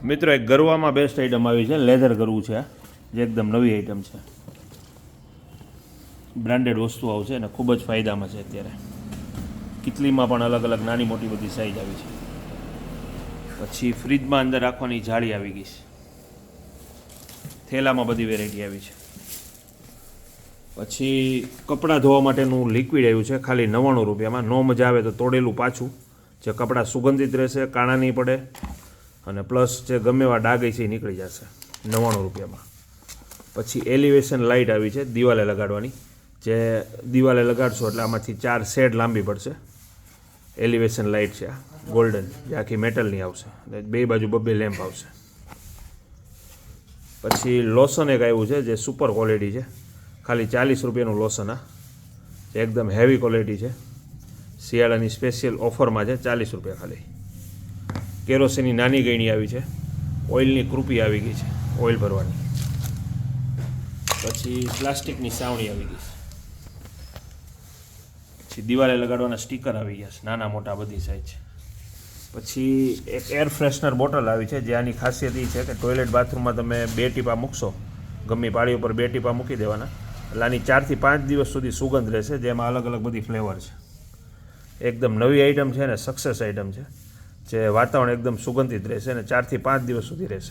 મિત્રો એક ગરવામાં best item આવી છે, લેધર ગરવું છે, જે એકદમ નવી આઈટમ છે, બ્રાન્ડેડ વસ્તુ આવશે અને ખૂબ જ ફાયદામાં છે. અત્યારે કિટલીમાં પણ અલગ અલગ નાની મોટી બધી સાઇઝ આવી છે. પછી ફ્રીજમાં અંદર રાખવાની જાળી આવી ગઈ છે, થેલામાં બધી વેરાયટી આવી છે. પછી કપડાં ધોવા માટેનું લિક્વિડ આવ્યું છે, ખાલી 99 રૂપિયામાં. નો મજા આવે તો તોડેલું પાછું, જે કપડાં સુગંધિત રહેશે, કાણા નહીં પડે, અને પ્લસ જે ગમે એવા ડાઘ છે એ નીકળી જશે 99 રૂપિયામાં. પછી એલિવેશન લાઇટ આવી છે, દિવાલે લગાડવાની, જે દિવાલે લગાડશો એટલે આમાંથી 4 શેડ લાંબી પડશે. એલિવેશન લાઇટ છે, ગોલ્ડન, જે આખી મેટલની આવશે, બે બાજુ બબ્બે લેમ્પ આવશે. પછી લોશન એક આવ્યું છે, જે સુપર ક્વોલિટી છે, ખાલી 40 રૂપિયાનું લોશન. જે એકદમ હેવી ક્વોલિટી છે, શિયાળાની સ્પેશિયલ ઓફરમાં છે, 40 રૂપિયા ખાલી. કેરોસીનની નાની ગયણી આવી છે, ઓઇલની કૃપી આવી ગઈ છે, ઓઇલ ભરવાની. પછી પ્લાસ્ટિકની સાવણી આવી ગઈ છે. પછી દિવાલે લગાડવાના સ્ટીકર આવી ગયા છે, નાના મોટા બધી સાઈઝ છે. પછી એક એર ફ્રેશનર બોટલ આવી છે, જે આની ખાસિયત એ છે કે ટોયલેટ બાથરૂમમાં તમે 2 ટીપા મૂકશો, ગમે પાળી ઉપર 2 ટીપા મૂકી દેવાના, એટલે આની 4 થી 5 દિવસ સુધી સુગંધ રહેશે, જેમાં અલગ અલગ બધી ફ્લેવર છે. એકદમ નવી આઈટમ છે ને સક્સેસ આઈટમ છે, જે વાતાવરણ એકદમ સુગંધિત રહેશે અને 4 થી 5 દિવસ સુધી રહેશે.